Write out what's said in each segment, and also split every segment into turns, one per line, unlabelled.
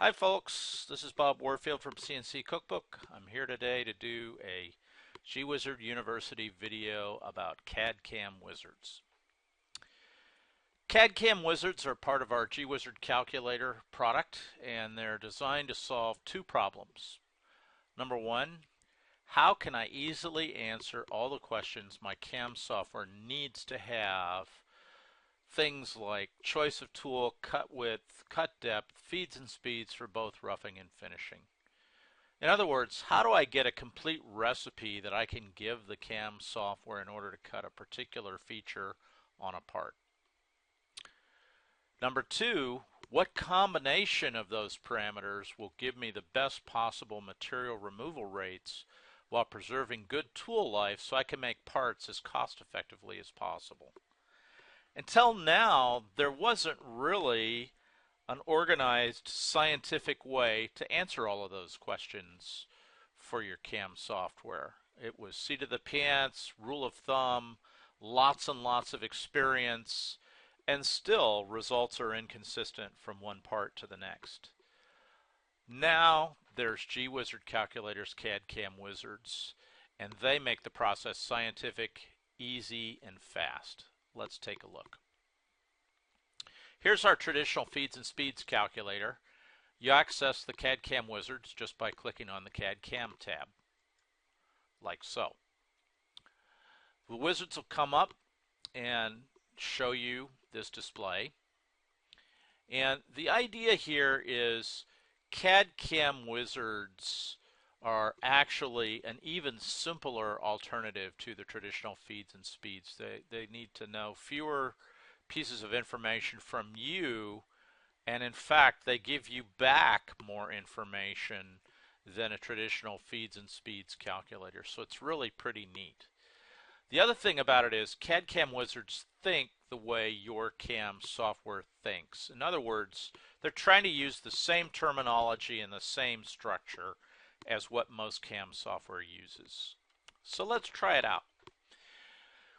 Hi folks, this is Bob Warfield from CNC Cookbook. I'm here today to do a G-Wizard University video about CADCAM Wizards. CADCAM Wizards are part of our G-Wizard calculator product, and they're designed to solve two problems. Number one, how can I easily answer all the questions my CAM software needs to have? Things like choice of tool, cut width, cut depth, feeds and speeds for both roughing and finishing. In other words, how do I get a complete recipe that I can give the CAM software in order to cut a particular feature on a part? Number two, what combination of those parameters will give me the best possible material removal rates while preserving good tool life so I can make parts as cost effectively as possible? Until now, there wasn't really an organized scientific way to answer all of those questions for your CAM software. It was seat of the pants, rule of thumb, lots and lots of experience, and still results are inconsistent from one part to the next. Now there's G-Wizard calculators, CAD-CAM Wizards, and they make the process scientific, easy, and fast. Let's take a look. Here's our traditional feeds and speeds calculator. You access the CAD-CAM Wizards just by clicking on the CAD-CAM tab, like so. The wizards will come up and show you this display. And the idea here is CAD-CAM Wizards are actually an even simpler alternative to the traditional feeds and speeds. They need to know fewer pieces of information from you, and in fact they give you back more information than a traditional feeds and speeds calculator, so it's really pretty neat. The other thing about it is CAD-CAM Wizards think the way your CAM software thinks. In other words, they're trying to use the same terminology and the same structure as what most CAM software uses. So let's try it out.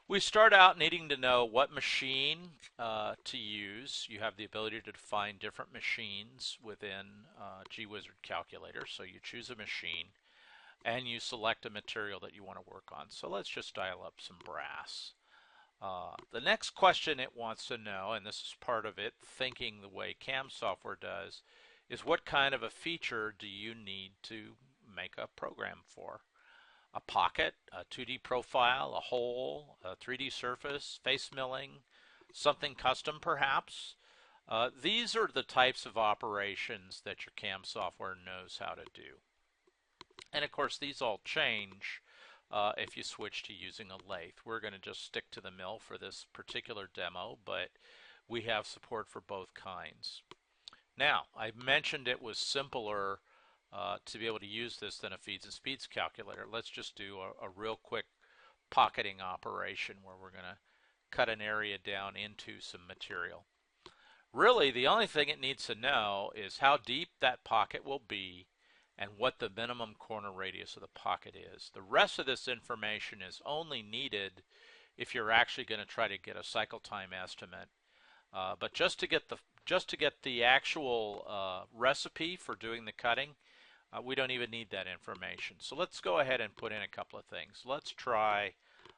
We start out needing to know what machine to use. You have the ability to define different machines within G-Wizard calculator. So you choose a machine and you select a material that you want to work on. So let's just dial up some brass. The next question it wants to know, and this is part of it thinking the way CAM software does, is what kind of a feature do you need to make a program for? A pocket, a 2D profile, a hole, a 3D surface, face milling, something custom perhaps. These are the types of operations that your CAM software knows how to do. And of course these all change if you switch to using a lathe. We're going to just stick to the mill for this particular demo, but we have support for both kinds. Now, I mentioned it was simpler to be able to use this than a feeds and speeds calculator. Let's just do a real quick pocketing operation where we're going to cut an area down into some material. Really, the only thing it needs to know is how deep that pocket will be and what the minimum corner radius of the pocket is. The rest of this information is only needed if you're actually going to try to get a cycle time estimate. But just to get the actual recipe for doing the cutting, we don't even need that information. So let's go ahead and put in a couple of things. Let's try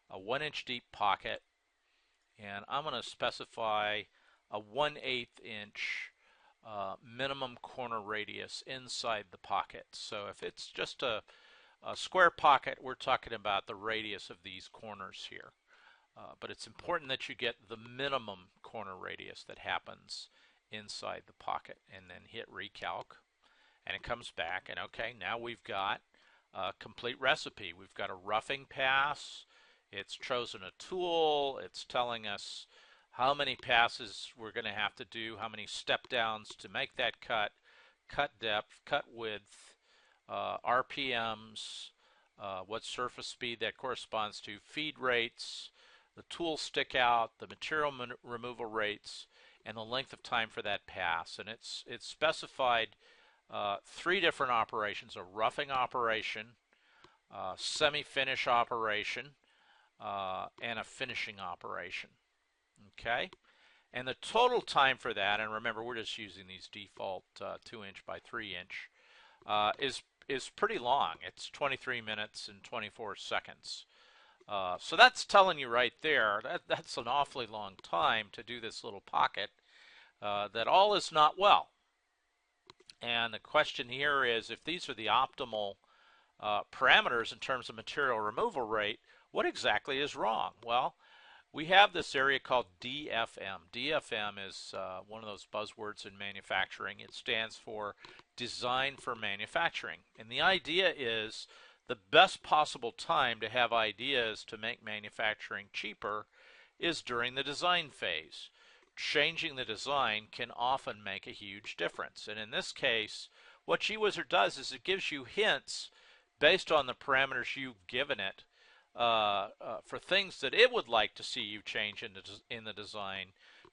a 1-inch deep pocket, and I'm going to specify a 1/8 inch minimum corner radius inside the pocket. So if it's just a square pocket, we're talking about the radius of these corners here. But it's important that you get the minimum corner radius that happens inside the pocket, and then hit recalc, and it comes back, and okay, now we've got a complete recipe. We've got a roughing pass, it's chosen a tool, it's telling us how many passes we're going to have to do, how many step downs to make that cut, cut depth, cut width, RPMs, what surface speed that corresponds to, feed rates, the tool stick out, the material removal rates, and the length of time for that pass. And it's specified 3 different operations: a roughing operation, semi-finish operation, and a finishing operation. Okay, And the total time for that, and remember we're just using these default 2-inch by 3-inch, is pretty long. It's 23 minutes and 24 seconds. So that's telling you right there that's an awfully long time to do this little pocket, that all is not well. And the question here is, if these are the optimal parameters in terms of material removal rate, what exactly is wrong? Well, we have this area called DFM. DFM is one of those buzzwords in manufacturing. It stands for Design for Manufacturing. And the idea is the best possible time to have ideas to make manufacturing cheaper is during the design phase. Changing the design can often make a huge difference. And in this case, what gWizard does is it gives you hints based on the parameters you've given it for things that it would like to see you change in the design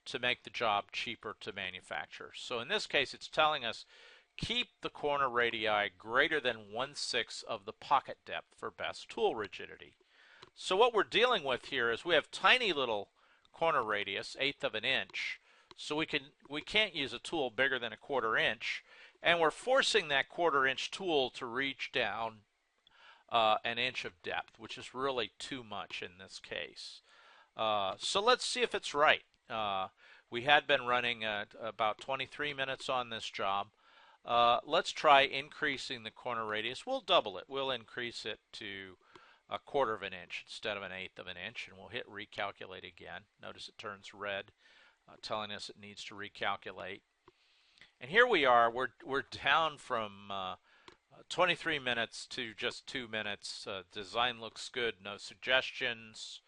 to make the job cheaper to manufacture. So in this case, it's telling us keep the corner radii greater than 1/6 of the pocket depth for best tool rigidity. So what we're dealing with here is we have tiny little corner radius, 1/8 of an inch, so we can't use a tool bigger than 1/4 inch, and we're forcing that 1/4 inch tool to reach down an inch of depth, which is really too much in this case. So let's see if it's right. We had been running about 23 minutes on this job. Let's try increasing the corner radius. We'll double it. We'll increase it to 1/4 of an inch instead of 1/8 of an inch, and we'll hit recalculate again. Notice it turns red, telling us it needs to recalculate. And here we are. We're down from 23 minutes to just 2 minutes. Design looks good, no suggestions.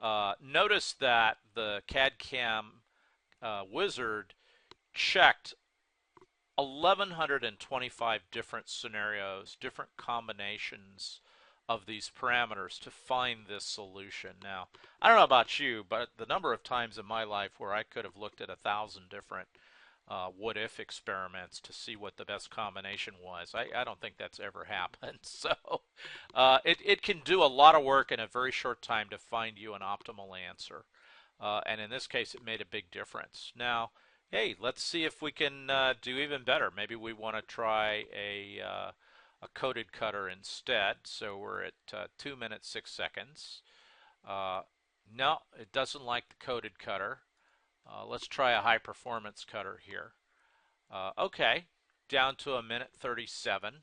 Notice that the CADCAM Wizard checked 1,125 different scenarios, different combinations of these parameters to find this solution. Now, I don't know about you, but the number of times in my life where I could have looked at 1,000 different what-if experiments to see what the best combination was, I don't think that's ever happened. So it can do a lot of work in a very short time to find you an optimal answer. And in this case, it made a big difference. Now, hey, let's see if we can do even better. Maybe we want to try a coded cutter instead. So we're at 2 minutes 6 seconds. No, it doesn't like the coded cutter. Let's try a high performance cutter here. Okay, down to 1:37.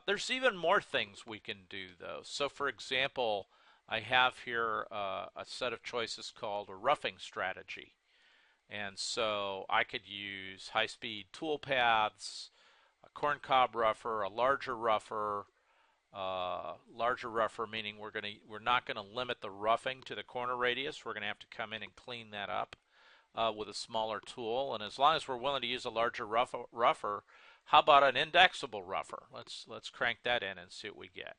There's even more things we can do though. So for example, I have here a set of choices called a roughing strategy. And so I could use high-speed tool paths, a corncob rougher, a larger rougher meaning we're not gonna limit the roughing to the corner radius. We're gonna have to come in and clean that up with a smaller tool. And as long as we're willing to use a larger rougher, how about an indexable rougher? Let's crank that in and see what we get.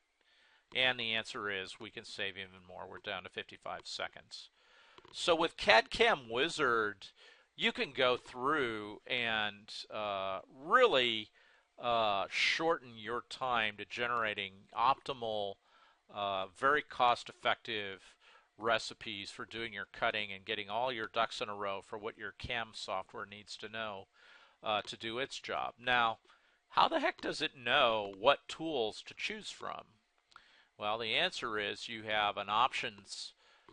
And the answer is we can save even more. We're down to 55 seconds. So with CADCAM Wizard, you can go through and really shorten your time to generating optimal, very cost-effective recipes for doing your cutting and getting all your ducks in a row for what your CAM software needs to know to do its job. Now, how the heck does it know what tools to choose from? Well, the answer is you have an options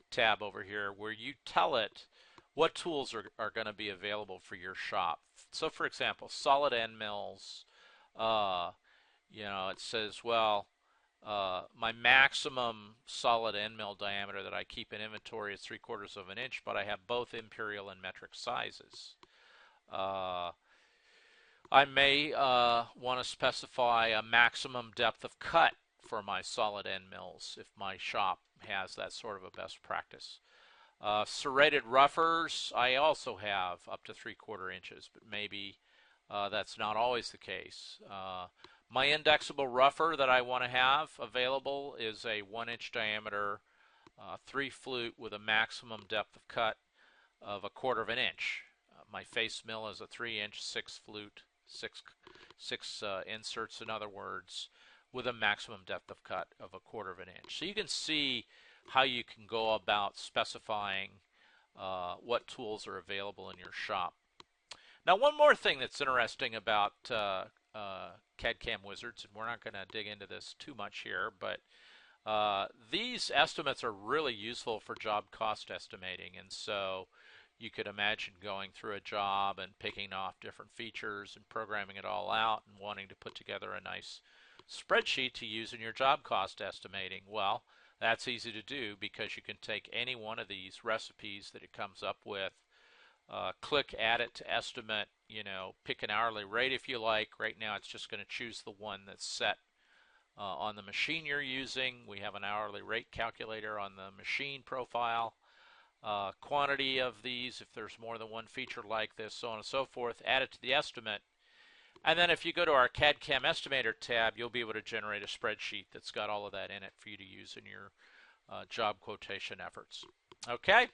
tab over here where you tell it what tools are going to be available for your shop. So for example, solid end mills, it says, well, my maximum solid end mill diameter that I keep in inventory is 3/4 of an inch, but I have both imperial and metric sizes. I may want to specify a maximum depth of cut for my solid end mills if my shop has that sort of a best practice. Serrated roughers, I also have up to 3/4 inches, but maybe that's not always the case. My indexable rougher that I want to have available is a 1-inch diameter 3 flute with a maximum depth of cut of 1/4 of an inch. My face mill is a 3-inch 6 flute, six inserts, in other words, with a maximum depth of cut of 1/4 of an inch. So you can see how you can go about specifying what tools are available in your shop. Now, one more thing that's interesting about CADCAM Wizards, and we're not going to dig into this too much here, but these estimates are really useful for job cost estimating. And so you could imagine going through a job and picking off different features and programming it all out and wanting to put together a nice spreadsheet to use in your job cost estimating. Well, that's easy to do because you can take any one of these recipes that it comes up with, click add it to estimate, pick an hourly rate if you like. Right now it's just going to choose the one that's set on the machine you're using. We have an hourly rate calculator on the machine profile. Quantity of these, if there's more than one feature like this, so on and so forth, add it to the estimate. And then if you go to our CAD-CAM Estimator tab, you'll be able to generate a spreadsheet that's got all of that in it for you to use in your job quotation efforts. Okay,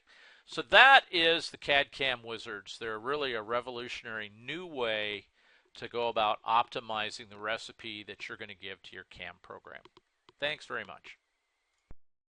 so that is the CAD-CAM Wizards. They're really a revolutionary new way to go about optimizing the recipe that you're going to give to your CAM program. Thanks very much.